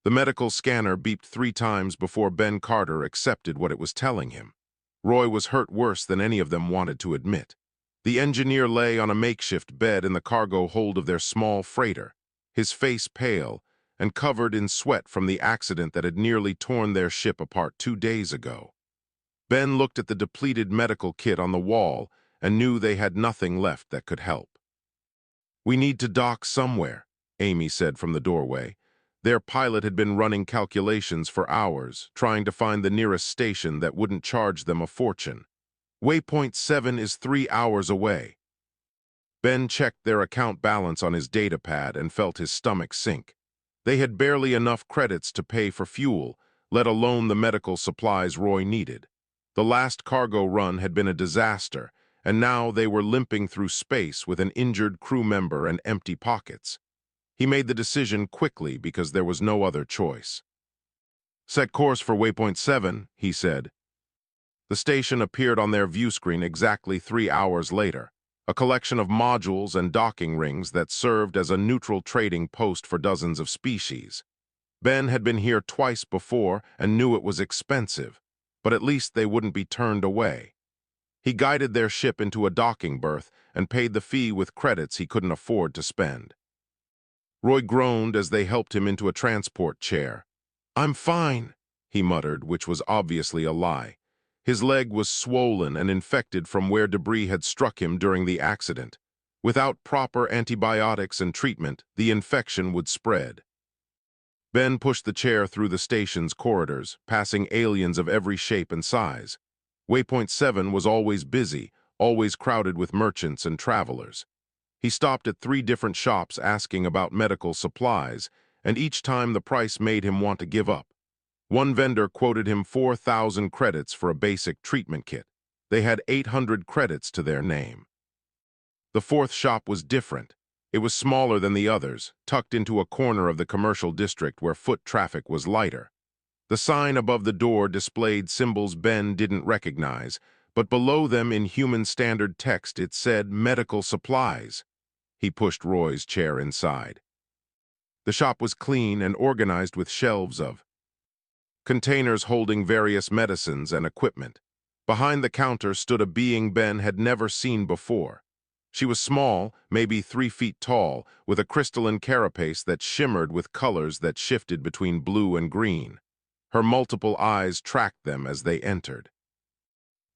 The medical scanner beeped 3 times before Ben Carter accepted what it was telling him. Roy was hurt worse than any of them wanted to admit. The engineer lay on a makeshift bed in the cargo hold of their small freighter, his face pale and covered in sweat from the accident that had nearly torn their ship apart 2 days ago. Ben looked at the depleted medical kit on the wall and knew they had nothing left that could help. "We need to dock somewhere," Amy said from the doorway. Their pilot had been running calculations for hours, trying to find the nearest station that wouldn't charge them a fortune. Waypoint 7 is 3 hours away. Ben checked their account balance on his datapad and felt his stomach sink. They had barely enough credits to pay for fuel, let alone the medical supplies Roy needed. The last cargo run had been a disaster, and now they were limping through space with an injured crew member and empty pockets. He made the decision quickly because there was no other choice. "Set course for Waypoint 7, he said. The station appeared on their view screen exactly 3 hours later, a collection of modules and docking rings that served as a neutral trading post for dozens of species. Ben had been here twice before and knew it was expensive, but at least they wouldn't be turned away. He guided their ship into a docking berth and paid the fee with credits he couldn't afford to spend. Roy groaned as they helped him into a transport chair. "I'm fine," he muttered, which was obviously a lie. His leg was swollen and infected from where debris had struck him during the accident. Without proper antibiotics and treatment, the infection would spread. Ben pushed the chair through the station's corridors, passing aliens of every shape and size. Waypoint 7 was always busy, always crowded with merchants and travelers. He stopped at 3 different shops asking about medical supplies, and each time the price made him want to give up. One vendor quoted him 4,000 credits for a basic treatment kit. They had 800 credits to their name. The 4th shop was different. It was smaller than the others, tucked into a corner of the commercial district where foot traffic was lighter. The sign above the door displayed symbols Ben didn't recognize, but below them in human standard text it said medical supplies. He pushed Roy's chair inside. The shop was clean and organized with shelves of containers holding various medicines and equipment. Behind the counter stood a being Ben had never seen before. She was small, maybe 3 feet tall, with a crystalline carapace that shimmered with colors that shifted between blue and green. Her multiple eyes tracked them as they entered.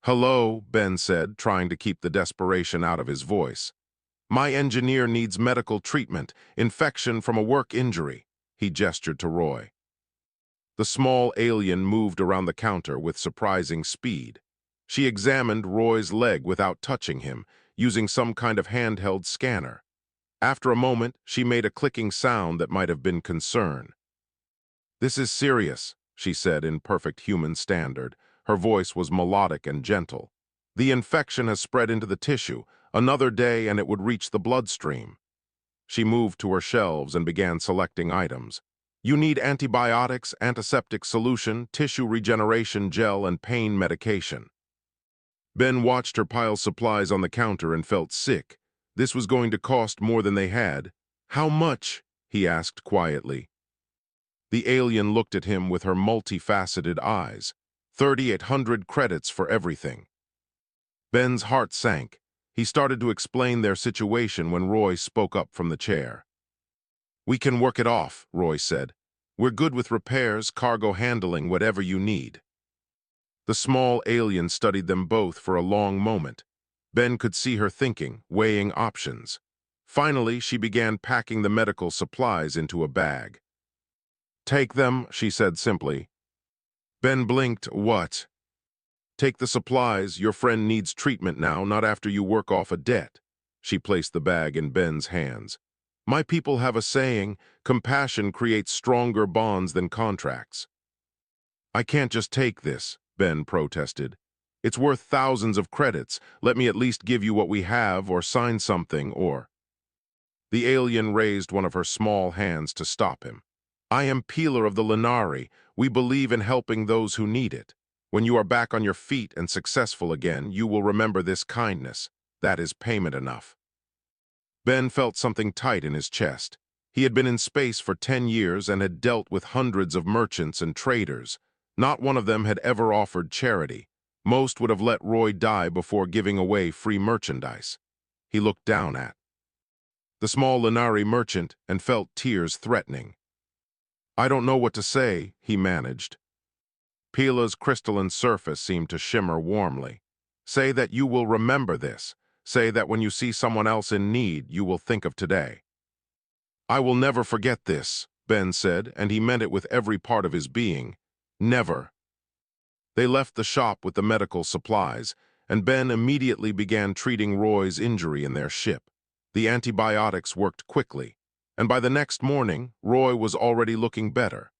"Hello," Ben said, trying to keep the desperation out of his voice. "My engineer needs medical treatment, infection from a work injury," he gestured to Roy. The small alien moved around the counter with surprising speed. She examined Roy's leg without touching him, using some kind of handheld scanner. After a moment, she made a clicking sound that might have been concern. "This is serious," she said in perfect human standard. Her voice was melodic and gentle. "The infection has spread into the tissue. Another day and it would reach the bloodstream." She moved to her shelves and began selecting items. "You need antibiotics, antiseptic solution, tissue regeneration gel, and pain medication." Ben watched her pile supplies on the counter and felt sick. This was going to cost more than they had. "How much?" he asked quietly. The alien looked at him with her multifaceted eyes. 3,800 credits for everything. Ben's heart sank. He started to explain their situation when Roy spoke up from the chair. "We can work it off," Roy said. "We're good with repairs, cargo handling, whatever you need." The small alien studied them both for a long moment. Ben could see her thinking, weighing options. Finally, she began packing the medical supplies into a bag. "Take them," she said simply. Ben blinked. "What?" "Take the supplies. Your friend needs treatment now, not after you work off a debt." She placed the bag in Ben's hands. "My people have a saying, compassion creates stronger bonds than contracts." "I can't just take this," Ben protested. "It's worth thousands of credits. Let me at least give you what we have or sign something or—" The alien raised one of her small hands to stop him. "I am Peeler of the Lenari. We believe in helping those who need it. When you are back on your feet and successful again, you will remember this kindness. That is payment enough." Ben felt something tight in his chest. He had been in space for 10 years and had dealt with hundreds of merchants and traders. Not one of them had ever offered charity. Most would have let Roy die before giving away free merchandise. He looked down at the small Lenari merchant and felt tears threatening. "I don't know what to say," he managed. Pila's crystalline surface seemed to shimmer warmly. "Say that you will remember this. Say that when you see someone else in need, you will think of today." "I will never forget this," Ben said, and he meant it with every part of his being. Never. They left the shop with the medical supplies, and Ben immediately began treating Roy's injury in their ship. The antibiotics worked quickly, and by the next morning, Roy was already looking better.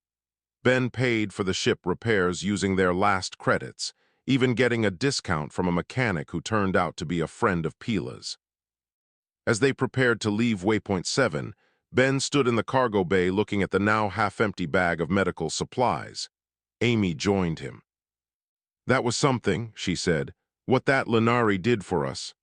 Ben paid for the ship repairs using their last credits, even getting a discount from a mechanic who turned out to be a friend of Pila's. As they prepared to leave Waypoint 7, Ben stood in the cargo bay looking at the now half-empty bag of medical supplies. Amy joined him. "That was something," she said. "What that Lenari did for us."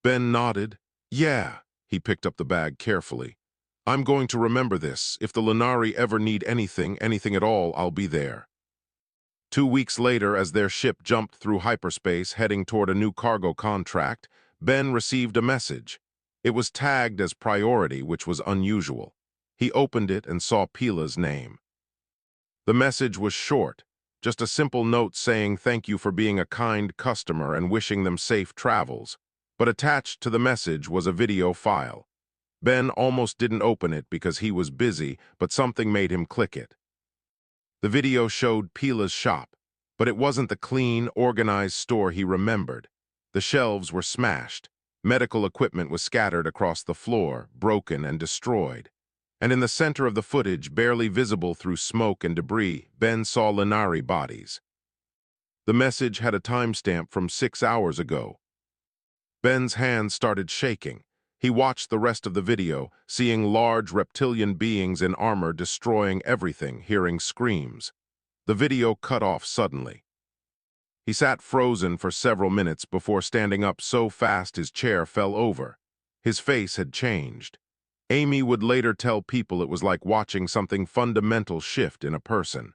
Ben nodded. "Yeah." He picked up the bag carefully. "I'm going to remember this. If the Lenari ever need anything at all, I'll be there." 2 weeks later, as their ship jumped through hyperspace heading toward a new cargo contract, Ben received a message. It was tagged as priority, which was unusual. He opened it and saw Pila's name. The message was short, just a simple note saying thank you for being a kind customer and wishing them safe travels. But attached to the message was a video file. Ben almost didn't open it because he was busy, but something made him click it. The video showed Pila's shop, but it wasn't the clean, organized store he remembered. The shelves were smashed. Medical equipment was scattered across the floor, broken and destroyed. And in the center of the footage, barely visible through smoke and debris, Ben saw Lenari bodies. The message had a timestamp from 6 hours ago. Ben's hands started shaking. He watched the rest of the video, seeing large reptilian beings in armor destroying everything, hearing screams. The video cut off suddenly. He sat frozen for several minutes before standing up so fast his chair fell over. His face had changed. Amy would later tell people it was like watching something fundamental shift in a person.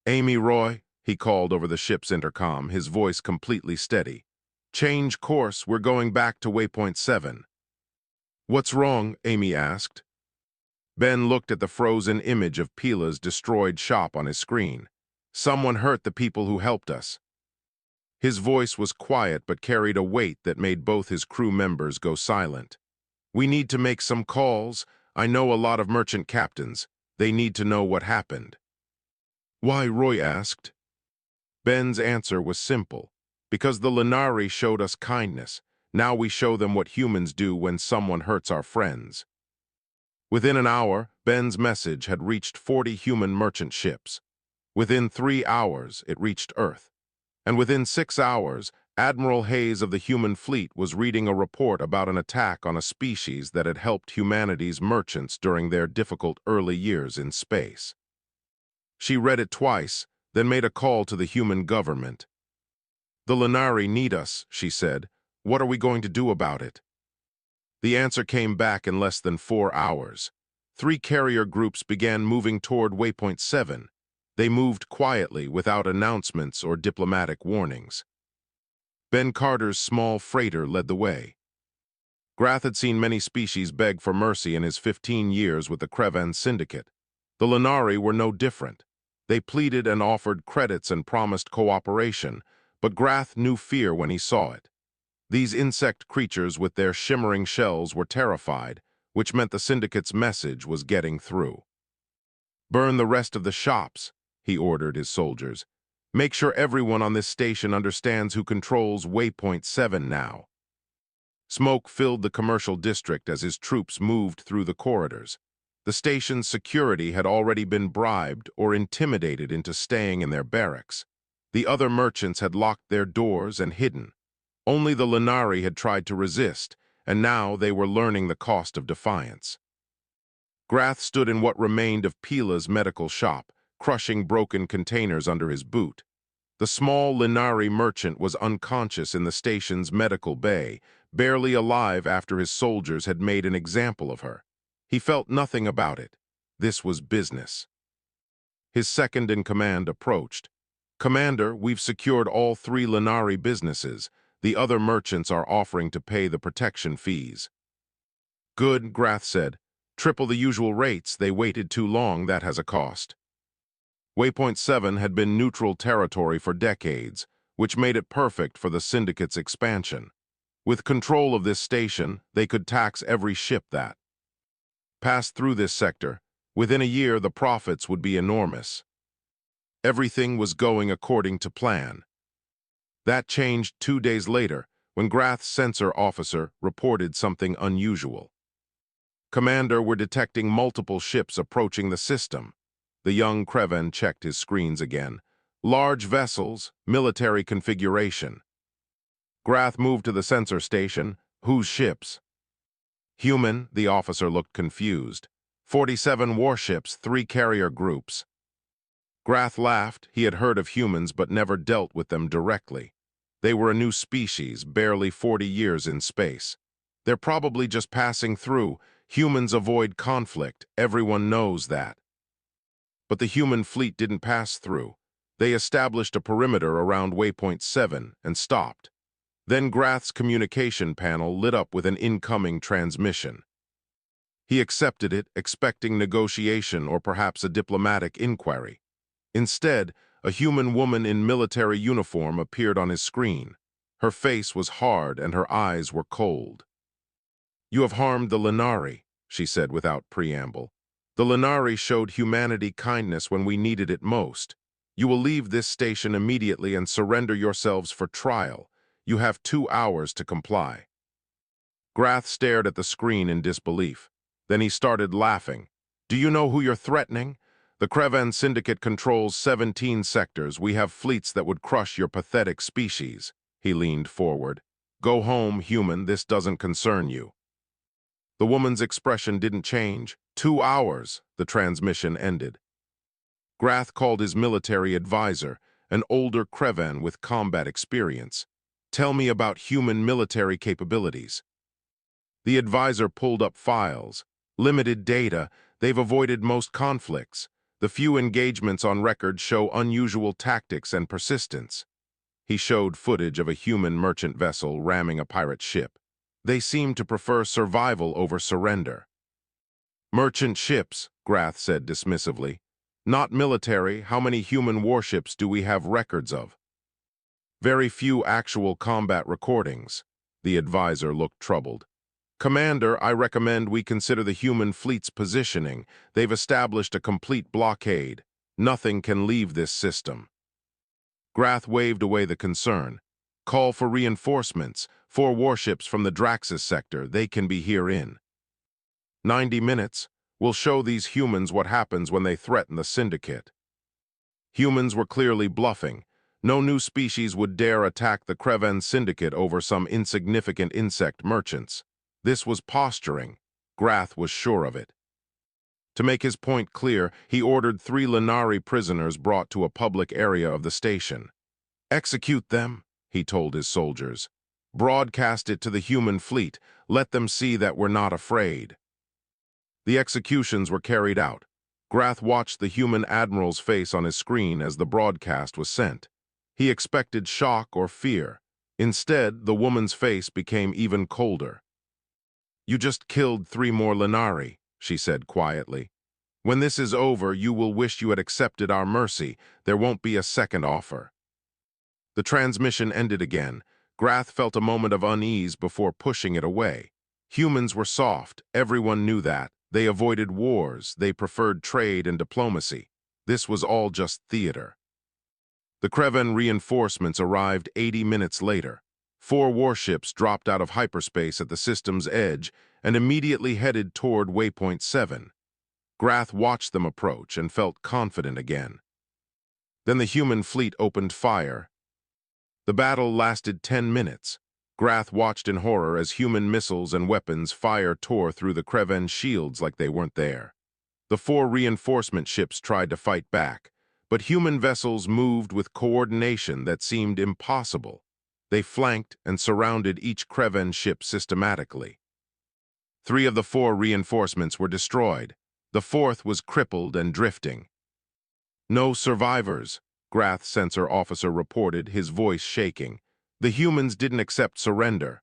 "Amy, Roy," he called over the ship's intercom, his voice completely steady. "Change course, we're going back to Waypoint 7. "What's wrong?" Amy asked. Ben looked at the frozen image of Pila's destroyed shop on his screen. "Someone hurt the people who helped us." His voice was quiet but carried a weight that made both his crew members go silent. "We need to make some calls. I know a lot of merchant captains. They need to know what happened." "Why?" Roy asked. Ben's answer was simple. "Because the Lenari showed us kindness. Now we show them what humans do when someone hurts our friends." Within an hour, Ben's message had reached 40 human merchant ships. Within 3 hours, it reached Earth. And within 6 hours, Admiral Hayes of the human fleet was reading a report about an attack on a species that had helped humanity's merchants during their difficult early years in space. She read it twice, then made a call to the human government. "The Lenari need us," she said. "What are we going to do about it?" The answer came back in less than 4 hours. 3 carrier groups began moving toward Waypoint 7. They moved quietly, without announcements or diplomatic warnings. Ben Carter's small freighter led the way. Grath had seen many species beg for mercy in his 15 years with the Krevan Syndicate. The Lenari were no different. They pleaded and offered credits and promised cooperation, but Grath knew fear when he saw it. These insect creatures with their shimmering shells were terrified, which meant the Syndicate's message was getting through. "Burn the rest of the shops," he ordered his soldiers. "Make sure everyone on this station understands who controls Waypoint 7 now." Smoke filled the commercial district as his troops moved through the corridors. The station's security had already been bribed or intimidated into staying in their barracks. The other merchants had locked their doors and hidden. Only the Lenari had tried to resist, and now they were learning the cost of defiance. Grath stood in what remained of Pila's medical shop, crushing broken containers under his boot. The small Lenari merchant was unconscious in the station's medical bay, barely alive after his soldiers had made an example of her. He felt nothing about it. This was business. His second-in-command approached. "Commander, we've secured all 3 Lenari businesses. The other merchants are offering to pay the protection fees." "Good," Grath said. "Triple the usual rates. They waited too long. That has a cost." Waypoint 7 had been neutral territory for decades, which made it perfect for the Syndicate's expansion. With control of this station, they could tax every ship that passed through this sector. Within a year, the profits would be enormous. Everything was going according to plan. That changed 2 days later, when Grath's sensor officer reported something unusual. "Commander, we're detecting multiple ships approaching the system." The young Kreven checked his screens again. "Large vessels, military configuration." Grath moved to the sensor station. "Whose ships?" "Human," the officer looked confused. 47 warships, 3 carrier groups." Grath laughed. He had heard of humans but never dealt with them directly. They were a new species, barely 40 years in space. They're probably just passing through. Humans avoid conflict. Everyone knows that. But the human fleet didn't pass through. They established a perimeter around Waypoint 7 and stopped. Then Grath's communication panel lit up with an incoming transmission. He accepted it, expecting negotiation or perhaps a diplomatic inquiry. Instead, a human woman in military uniform appeared on his screen. Her face was hard and her eyes were cold. "You have harmed the Lenari," she said without preamble. "The Lenari showed humanity kindness when we needed it most. You will leave this station immediately and surrender yourselves for trial. You have 2 hours to comply." Grath stared at the screen in disbelief. Then he started laughing. "Do you know who you're threatening? The Kreven Syndicate controls 17 sectors. We have fleets that would crush your pathetic species." He leaned forward. "Go home, human. This doesn't concern you." The woman's expression didn't change. 2 hours, the transmission ended. Grath called his military advisor, an older Kreven with combat experience. "Tell me about human military capabilities." The advisor pulled up files. "Limited data. They've avoided most conflicts. The few engagements on record show unusual tactics and persistence." He showed footage of a human merchant vessel ramming a pirate ship. "They seem to prefer survival over surrender." "Merchant ships," Grath said dismissively. "Not military. How many human warships do we have records of?" "Very few actual combat recordings." The advisor looked troubled. "Commander, I recommend we consider the human fleet's positioning. They've established a complete blockade. Nothing can leave this system." Grath waved away the concern. "Call for reinforcements. 4 warships from the Draxus sector. They can be here in 90 minutes. We'll show these humans what happens when they threaten the Syndicate." Humans were clearly bluffing. No new species would dare attack the Kreven Syndicate over some insignificant insect merchants. This was posturing. Grath was sure of it. To make his point clear, he ordered 3 Lenari prisoners brought to a public area of the station. "Execute them," he told his soldiers. "Broadcast it to the human fleet. Let them see that we're not afraid." The executions were carried out. Grath watched the human admiral's face on his screen as the broadcast was sent. He expected shock or fear. Instead, the woman's face became even colder. "You just killed 3 more Lenari," she said quietly. "When this is over, you will wish you had accepted our mercy. There won't be a second offer." The transmission ended again. Grath felt a moment of unease before pushing it away. Humans were soft. Everyone knew that. They avoided wars. They preferred trade and diplomacy. This was all just theater. The Kreven reinforcements arrived 80 minutes later. 4 warships dropped out of hyperspace at the system's edge and immediately headed toward Waypoint 7. Grath watched them approach and felt confident again. Then the human fleet opened fire. The battle lasted 10 minutes. Grath watched in horror as human missiles and weapons fire tore through the Kreven shields like they weren't there. The 4 reinforcement ships tried to fight back, but human vessels moved with coordination that seemed impossible. They flanked and surrounded each Kreven ship systematically. 3 of the 4 reinforcements were destroyed. The 4th was crippled and drifting. No survivors, Grath sensor officer reported, his voice shaking. The humans didn't accept surrender.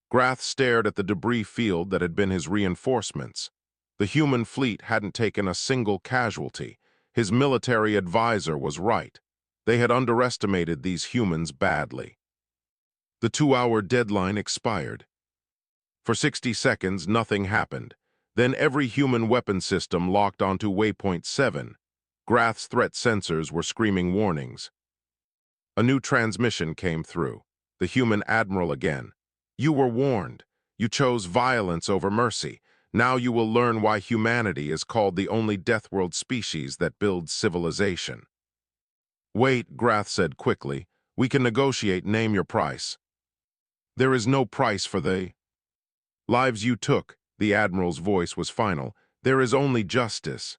Grath stared at the debris field that had been his reinforcements. The human fleet hadn't taken a single casualty. His military advisor was right. They had underestimated these humans badly. The 2-hour deadline expired. For 60 seconds, nothing happened. Then every human weapon system locked onto Waypoint 7. Grath's threat sensors were screaming warnings. A new transmission came through. The human admiral again. You were warned. You chose violence over mercy. Now you will learn why humanity is called the only Deathworld species that builds civilization. Wait, Grath said quickly. We can negotiate. Name your price. There is no price for the lives you took. The admiral's voice was final. There is only justice.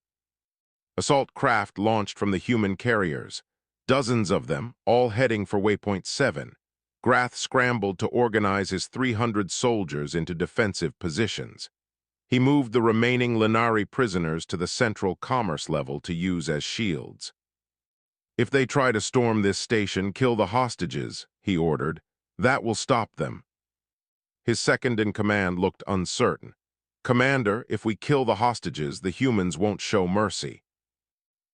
Assault craft launched from the human carriers. Dozens of them, all heading for Waypoint 7. Grath scrambled to organize his 300 soldiers into defensive positions. He moved the remaining Lenari prisoners to the central commerce level to use as shields. If they try to storm this station, kill the hostages, he ordered. That will stop them. His second-in-command looked uncertain. Commander, if we kill the hostages, the humans won't show mercy.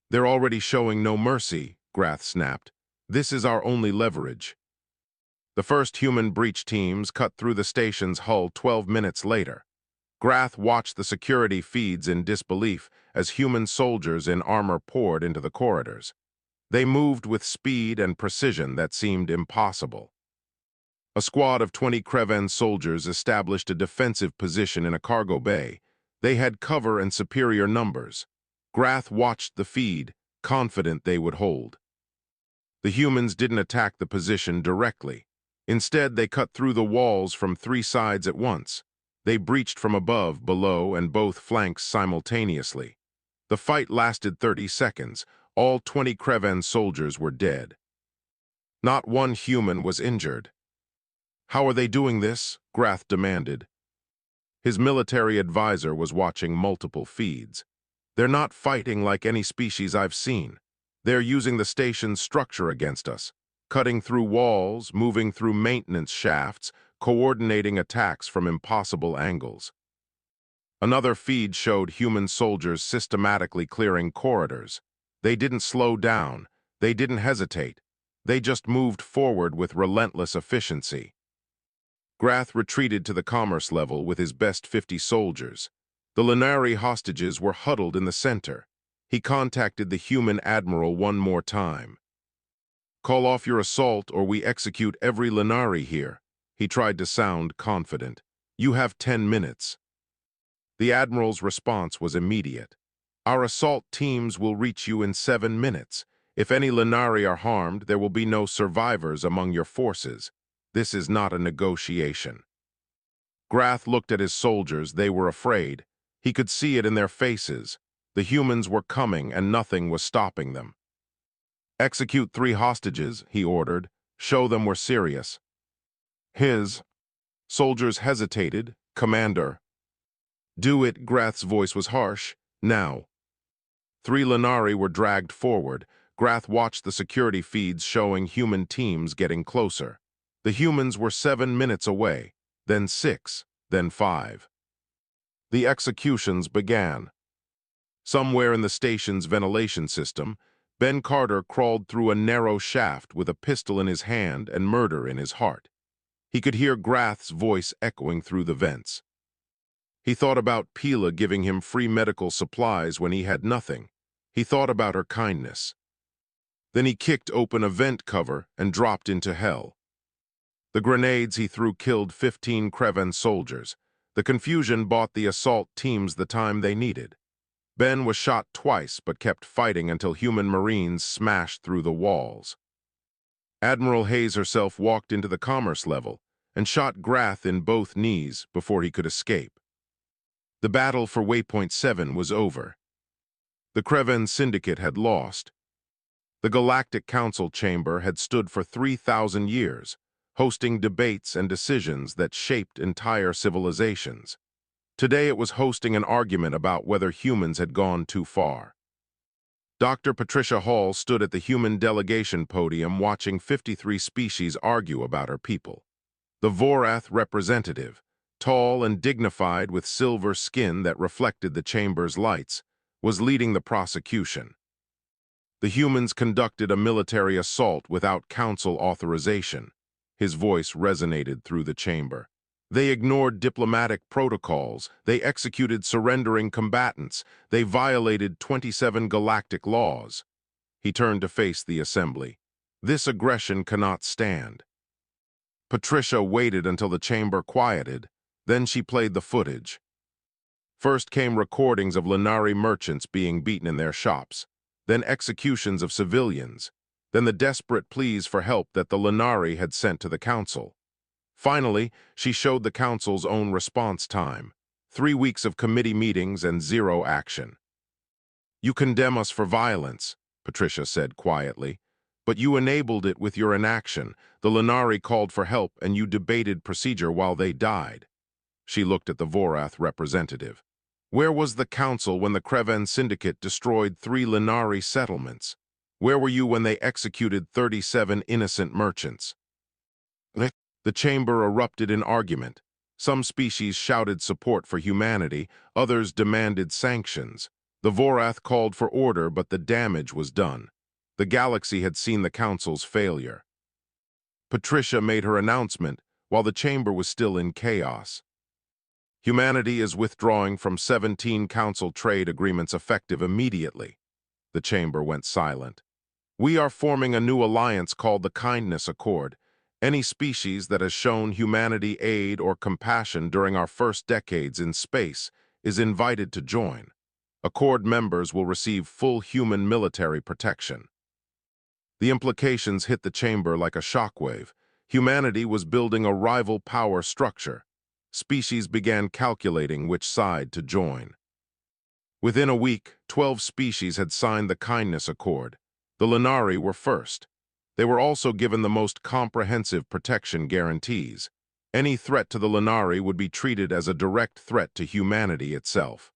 They're already showing no mercy, Grath snapped. This is our only leverage. The first human breach teams cut through the station's hull 12 minutes later. Grath watched the security feeds in disbelief as human soldiers in armor poured into the corridors. They moved with speed and precision that seemed impossible. A squad of 20 Kreven soldiers established a defensive position in a cargo bay. They had cover and superior numbers. Grath watched the feed, confident they would hold. The humans didn't attack the position directly. Instead, they cut through the walls from 3 sides at once. They breached from above, below, and both flanks simultaneously. The fight lasted 30 seconds. All 20 Kreven soldiers were dead. Not one human was injured. How are they doing this? Grath demanded. His military advisor was watching multiple feeds. They're not fighting like any species I've seen. They're using the station's structure against us, cutting through walls, moving through maintenance shafts, coordinating attacks from impossible angles. Another feed showed human soldiers systematically clearing corridors. They didn't slow down. They didn't hesitate. They just moved forward with relentless efficiency. Grath retreated to the commerce level with his best 50 soldiers. The Lenari hostages were huddled in the center. He contacted the human admiral one more time. Call off your assault or we execute every Lenari here. He tried to sound confident. You have 10 minutes. The admiral's response was immediate. Our assault teams will reach you in 7 minutes. If any Lenari are harmed, there will be no survivors among your forces. This is not a negotiation. Grath looked at his soldiers. They were afraid. He could see it in their faces. The humans were coming and nothing was stopping them. Execute 3 hostages, he ordered. Show them we're serious. His soldiers hesitated. Commander. Do it, Grath's voice was harsh. Now. 3 Lenari were dragged forward. Grath watched the security feeds showing human teams getting closer. The humans were 7 minutes away, then 6, then 5. The executions began. Somewhere in the station's ventilation system, Ben Carter crawled through a narrow shaft with a pistol in his hand and murder in his heart. He could hear Grath's voice echoing through the vents. He thought about Pila giving him free medical supplies when he had nothing. He thought about her kindness. Then he kicked open a vent cover and dropped into hell. The grenades he threw killed 15 Kreven soldiers. The confusion bought the assault teams the time they needed. Ben was shot twice but kept fighting until human Marines smashed through the walls. Admiral Hayes herself walked into the commerce level and shot Grath in both knees before he could escape. The battle for Waypoint 7 was over. The Kreven Syndicate had lost. The Galactic Council Chamber had stood for 3,000 years, hosting debates and decisions that shaped entire civilizations. Today it was hosting an argument about whether humans had gone too far. Dr. Patricia Hall stood at the human delegation podium watching 53 species argue about her people. The Vorath representative, tall and dignified with silver skin that reflected the chamber's lights, was leading the prosecution. The humans conducted a military assault without council authorization. His voice resonated through the chamber. They ignored diplomatic protocols. They executed surrendering combatants. They violated 27 galactic laws. He turned to face the assembly. This aggression cannot stand. Patricia waited until the chamber quieted. Then she played the footage. First came recordings of Lenari merchants being beaten in their shops. Then executions of civilians. Then the desperate pleas for help that the Lenari had sent to the council. Finally, she showed the council's own response time. 3 weeks of committee meetings and zero action. You condemn us for violence, Patricia said quietly, but you enabled it with your inaction. The Lenari called for help and you debated procedure while they died. She looked at the Vorath representative. Where was the council when the Kreven Syndicate destroyed 3 Lenari settlements? Where were you when they executed 37 innocent merchants? The chamber erupted in argument. Some species shouted support for humanity, others demanded sanctions. The Vorath called for order, but the damage was done. The galaxy had seen the council's failure. Patricia made her announcement while the chamber was still in chaos. Humanity is withdrawing from 17 council trade agreements effective immediately. The chamber went silent. We are forming a new alliance called the Kindness Accord. Any species that has shown humanity aid or compassion during our first decades in space is invited to join. Accord members will receive full human military protection. The implications hit the chamber like a shockwave. Humanity was building a rival power structure. Species began calculating which side to join. Within a week, 12 species had signed the Kindness Accord. The Lenari were first. They were also given the most comprehensive protection guarantees. Any threat to the Lenari would be treated as a direct threat to humanity itself.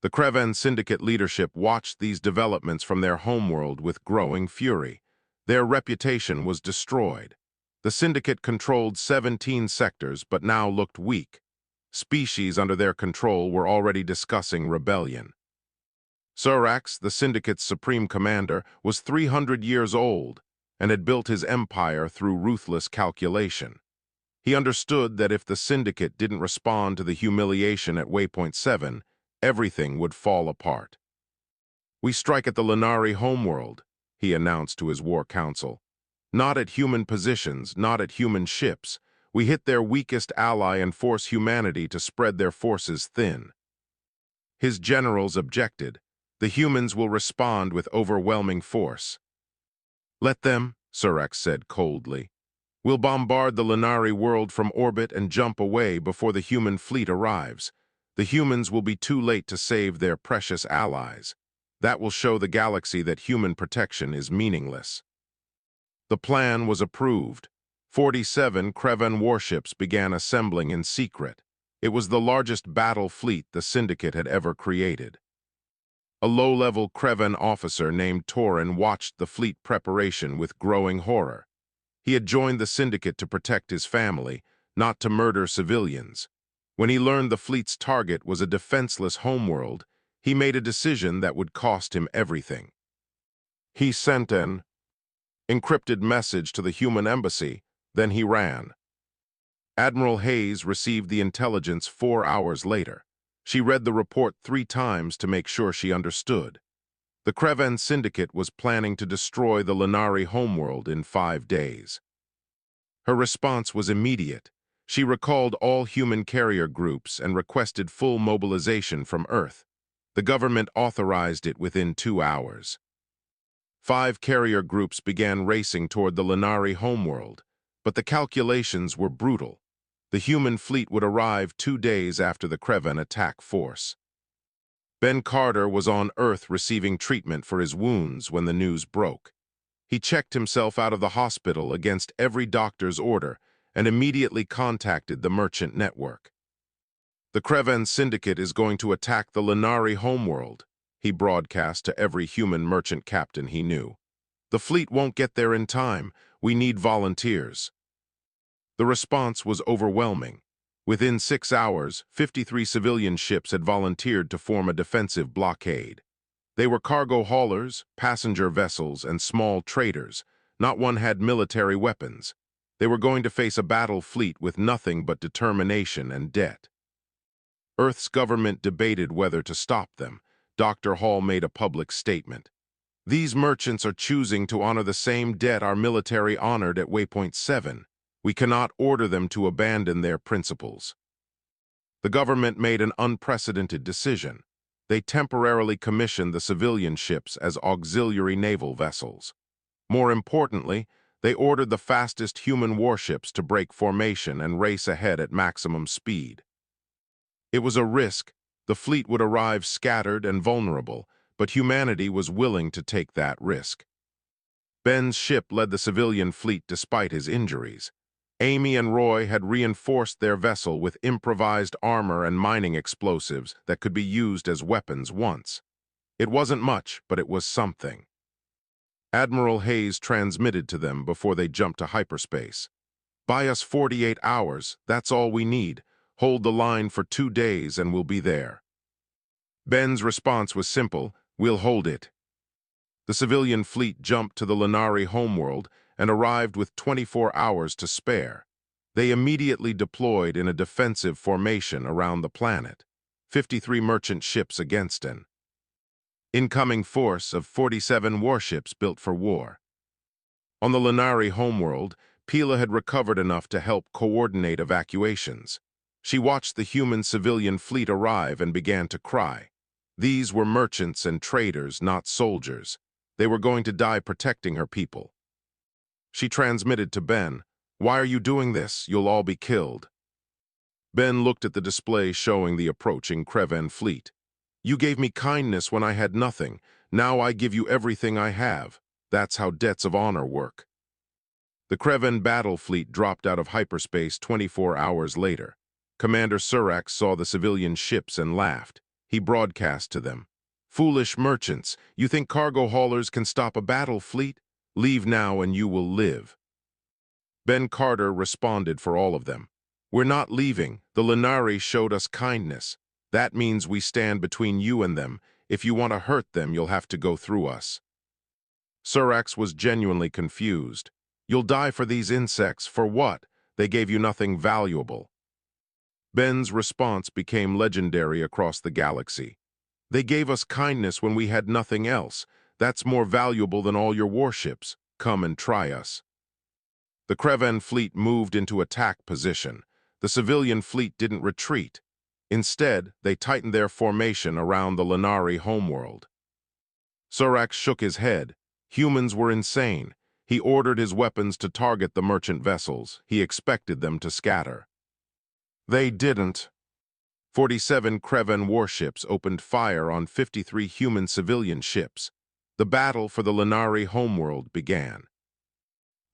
The Kreven Syndicate leadership watched these developments from their homeworld with growing fury. Their reputation was destroyed. The Syndicate controlled 17 sectors but now looked weak. Species under their control were already discussing rebellion. Surax, the Syndicate's supreme commander, was 300 years old and had built his empire through ruthless calculation. He understood that if the Syndicate didn't respond to the humiliation at Waypoint 7, everything would fall apart. We strike at the Lenari homeworld, he announced to his war council. Not at human positions, not at human ships. We hit their weakest ally and force humanity to spread their forces thin. His generals objected. The humans will respond with overwhelming force. Let them, Surax said coldly. We'll bombard the Lenari world from orbit and jump away before the human fleet arrives. The humans will be too late to save their precious allies. That will show the galaxy that human protection is meaningless. The plan was approved. 47 Kreven warships began assembling in secret. It was the largest battle fleet the Syndicate had ever created. A low-level Kreven officer named Torin watched the fleet preparation with growing horror. He had joined the Syndicate to protect his family, not to murder civilians. When he learned the fleet's target was a defenseless homeworld, he made a decision that would cost him everything. He sent an encrypted message to the human embassy, then he ran. Admiral Hayes received the intelligence 4 hours later. She read the report 3 times to make sure she understood. The Kreven Syndicate was planning to destroy the Lenari homeworld in 5 days. Her response was immediate. She recalled all human carrier groups and requested full mobilization from Earth. The government authorized it within 2 hours. 5 carrier groups began racing toward the Lenari homeworld, but the calculations were brutal. The human fleet would arrive 2 days after the Kreven attack force. Ben Carter was on Earth receiving treatment for his wounds when the news broke. He checked himself out of the hospital against every doctor's order and immediately contacted the merchant network. The Kreven Syndicate is going to attack the Lenari homeworld, he broadcast to every human merchant captain he knew. The fleet won't get there in time. We need volunteers. The response was overwhelming. Within 6 hours, 53 civilian ships had volunteered to form a defensive blockade. They were cargo haulers, passenger vessels, and small traders. Not one had military weapons. They were going to face a battle fleet with nothing but determination and debt. Earth's government debated whether to stop them. Dr. Hall made a public statement. These merchants are choosing to honor the same debt our military honored at Waypoint 7. We cannot order them to abandon their principles. The government made an unprecedented decision. They temporarily commissioned the civilian ships as auxiliary naval vessels. More importantly, they ordered the fastest human warships to break formation and race ahead at maximum speed. It was a risk. The fleet would arrive scattered and vulnerable, but humanity was willing to take that risk. Ben's ship led the civilian fleet despite his injuries. Amy and Roy had reinforced their vessel with improvised armor and mining explosives that could be used as weapons once. It wasn't much, but it was something. Admiral Hayes transmitted to them before they jumped to hyperspace. "Buy us 48 hours, that's all we need. Hold the line for 2 days and we'll be there." Ben's response was simple: "We'll hold it." The civilian fleet jumped to the Lenari homeworld and arrived with 24 hours to spare. They immediately deployed in a defensive formation around the planet, 53 merchant ships against an incoming force of 47 warships built for war. On the Lenari homeworld, Pila had recovered enough to help coordinate evacuations. She watched the human civilian fleet arrive and began to cry. These were merchants and traders, not soldiers. They were going to die protecting her people. She transmitted to Ben, "Why are you doing this? You'll all be killed." Ben looked at the display showing the approaching Kreven fleet. "You gave me kindness when I had nothing. Now I give you everything I have. That's how debts of honor work." The Kreven battle fleet dropped out of hyperspace 24 hours later. Commander Surax saw the civilian ships and laughed. He broadcast to them, "Foolish merchants, you think cargo haulers can stop a battle fleet? Leave now and you will live." Ben Carter responded for all of them. "We're not leaving. The Lenari showed us kindness. That means we stand between you and them. If you want to hurt them, you'll have to go through us." Surax was genuinely confused. "You'll die for these insects. For what? They gave you nothing valuable." Ben's response became legendary across the galaxy. "They gave us kindness when we had nothing else. That's more valuable than all your warships. Come and try us." The Kreven fleet moved into attack position. The civilian fleet didn't retreat. Instead, they tightened their formation around the Lenari homeworld. Surax shook his head. Humans were insane. He ordered his weapons to target the merchant vessels. He expected them to scatter. They didn't. 47 Kreven warships opened fire on 53 human civilian ships. The battle for the Lenari homeworld began.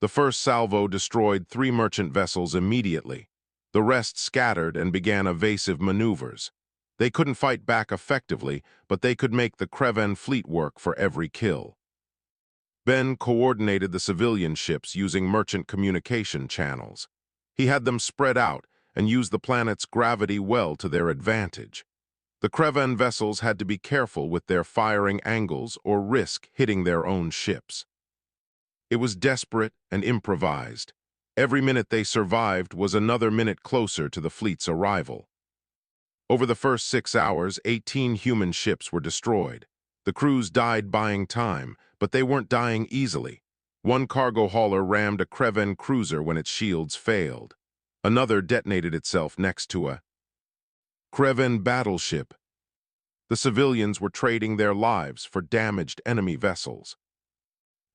The first salvo destroyed 3 merchant vessels immediately. The rest scattered and began evasive maneuvers. They couldn't fight back effectively, but they could make the Kreven fleet work for every kill. Ben coordinated the civilian ships using merchant communication channels. He had them spread out and used the planet's gravity well to their advantage. The Kreven vessels had to be careful with their firing angles or risk hitting their own ships. It was desperate and improvised. Every minute they survived was another minute closer to the fleet's arrival. Over the first 6 hours, 18 human ships were destroyed. The crews died buying time, but they weren't dying easily. One cargo hauler rammed a Kreven cruiser when its shields failed. Another detonated itself next to a Kreven battleship. The civilians were trading their lives for damaged enemy vessels.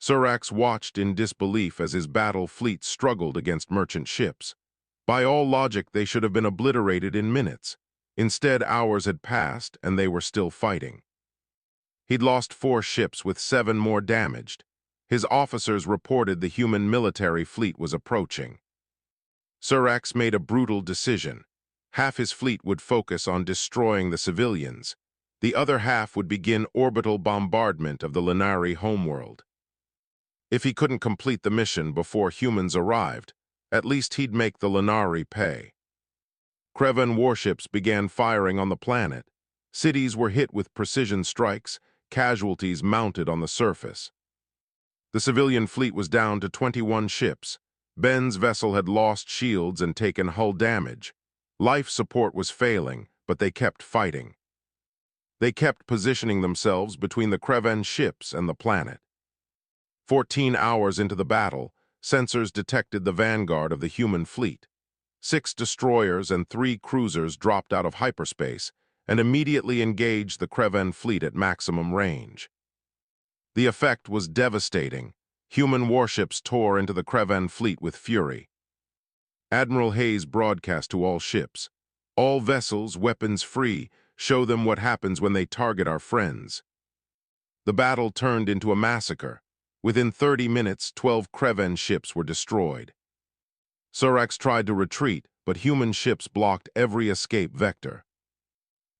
Surax watched in disbelief as his battle fleet struggled against merchant ships. By all logic, they should have been obliterated in minutes. Instead, hours had passed, and they were still fighting. He'd lost 4 ships with 7 more damaged. His officers reported the human military fleet was approaching. Surax made a brutal decision. Half his fleet would focus on destroying the civilians. The other half would begin orbital bombardment of the Lenari homeworld. If he couldn't complete the mission before humans arrived, at least he'd make the Lenari pay. Krevan warships began firing on the planet. Cities were hit with precision strikes, casualties mounted on the surface. The civilian fleet was down to 21 ships. Ben's vessel had lost shields and taken hull damage. Life support was failing, but they kept fighting. They kept positioning themselves between the Krevan ships and the planet. 14 hours into the battle, sensors detected the vanguard of the human fleet. 6 destroyers and 3 cruisers dropped out of hyperspace and immediately engaged the Krevan fleet at maximum range. The effect was devastating. Human warships tore into the Krevan fleet with fury. Admiral Hayes broadcast to all ships, "All vessels, weapons free, show them what happens when they target our friends." The battle turned into a massacre. Within 30 minutes, 12 Krevan ships were destroyed. Surax tried to retreat, but human ships blocked every escape vector.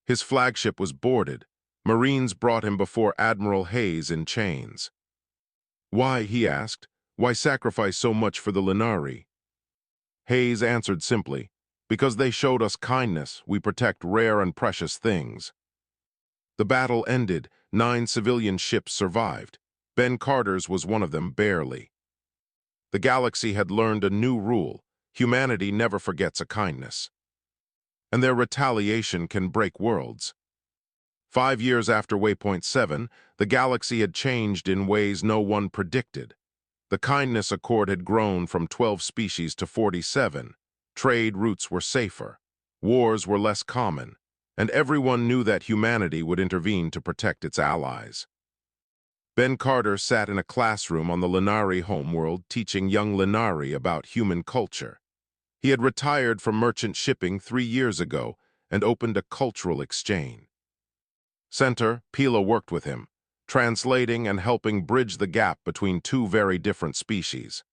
His flagship was boarded. Marines brought him before Admiral Hayes in chains. "Why," he asked, "why sacrifice so much for the Lenari?" Hayes answered simply, "Because they showed us kindness, we protect rare and precious things." The battle ended. 9 civilian ships survived. Ben Carter's was one of them, barely. The galaxy had learned a new rule: humanity never forgets a kindness. And their retaliation can break worlds. 5 years after Waypoint 7, the galaxy had changed in ways no one predicted. The Kindness Accord had grown from 12 species to 47. Trade routes were safer. Wars were less common. And everyone knew that humanity would intervene to protect its allies. Ben Carter sat in a classroom on the Lenari homeworld teaching young Lenari about human culture. He had retired from merchant shipping 3 years ago and opened a cultural exchange. Center, Pila worked with him, translating and helping bridge the gap between 2 very different species.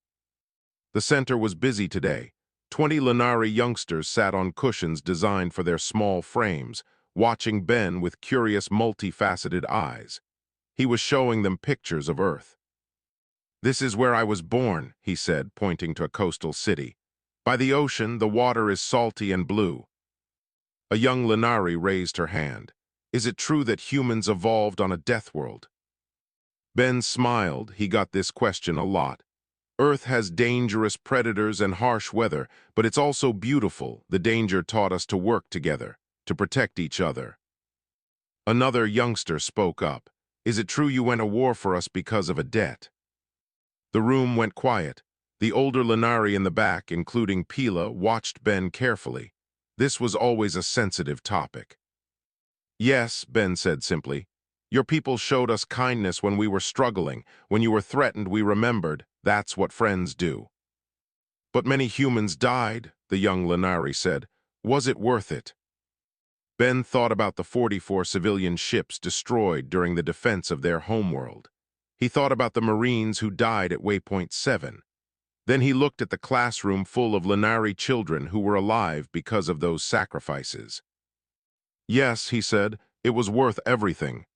The center was busy today. 20 Lenari youngsters sat on cushions designed for their small frames, watching Ben with curious, multifaceted eyes. He was showing them pictures of Earth. "This is where I was born," he said, pointing to a coastal city. "By the ocean, the water is salty and blue." A young Lenari raised her hand. "Is it true that humans evolved on a death world?" Ben smiled. He got this question a lot. "Earth has dangerous predators and harsh weather, but it's also beautiful. The danger taught us to work together, to protect each other." Another youngster spoke up. "Is it true you went to war for us because of a debt?" The room went quiet. The older Lenari in the back, including Pila, watched Ben carefully. This was always a sensitive topic. "Yes," Ben said simply. "Your people showed us kindness when we were struggling. When you were threatened, we remembered. That's what friends do." "But many humans died," the young Lenari said. "Was it worth it?" Ben thought about the 44 civilian ships destroyed during the defense of their homeworld. He thought about the Marines who died at Waypoint 7. Then he looked at the classroom full of Lenari children who were alive because of those sacrifices. "Yes," he said, "it was worth everything."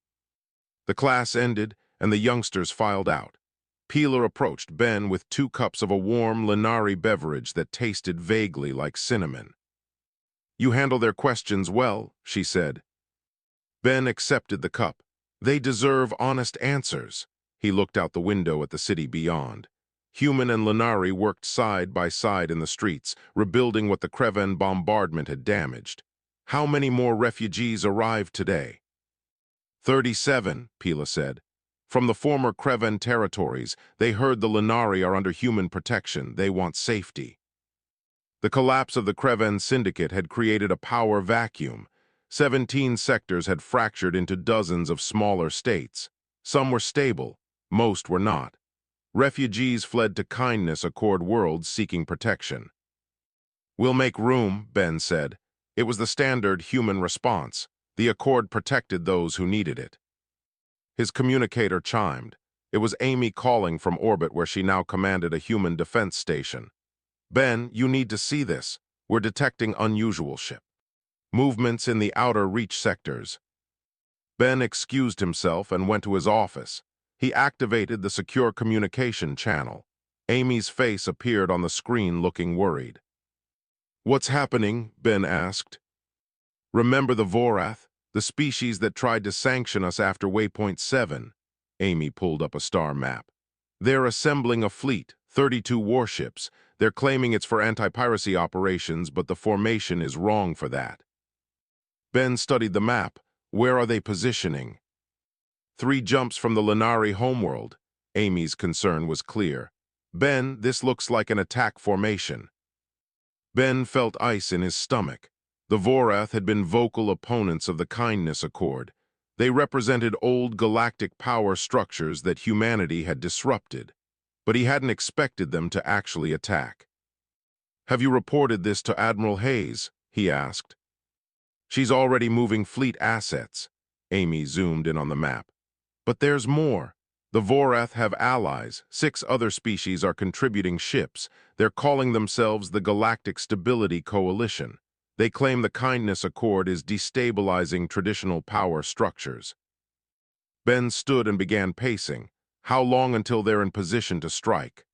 The class ended, and the youngsters filed out. Pila approached Ben with 2 cups of a warm Lenari beverage that tasted vaguely like cinnamon. "You handle their questions well," she said. Ben accepted the cup. "They deserve honest answers." He looked out the window at the city beyond. Human and Lenari worked side by side in the streets, rebuilding what the Krevan bombardment had damaged. "How many more refugees arrived today?" 37, Pila said. "From the former Krevan territories, they heard the Lenari are under human protection. They want safety." The collapse of the Krevan syndicate had created a power vacuum. 17 sectors had fractured into dozens of smaller states. Some were stable, most were not. Refugees fled to Kindness Accord worlds seeking protection. "We'll make room," Ben said. It was the standard human response. The Accord protected those who needed it. His communicator chimed. It was Amy calling from orbit where she now commanded a human defense station. "Ben, you need to see this. We're detecting unusual ship." movements in the outer reach sectors. Ben excused himself and went to his office. He activated the secure communication channel. Amy's face appeared on the screen looking worried. "What's happening?" Ben asked. "Remember the Vorath, the species that tried to sanction us after Waypoint 7? Amy pulled up a star map. "They're assembling a fleet, 32 warships. They're claiming it's for anti-piracy operations, but the formation is wrong for that." Ben studied the map. "Where are they positioning?" 3 jumps from the Lenari homeworld. Amy's concern was clear. "Ben, this looks like an attack formation." Ben felt ice in his stomach. The Vorath had been vocal opponents of the Kindness Accord. They represented old galactic power structures that humanity had disrupted, but he hadn't expected them to actually attack. "Have you reported this to Admiral Hayes?" he asked. "She's already moving fleet assets." Amy zoomed in on the map. "But there's more. The Vorath have allies. 6 other species are contributing ships. They're calling themselves the Galactic Stability Coalition. They claim the Kindness Accord is destabilizing traditional power structures." Ben stood and began pacing. "How long until they're in position to strike?"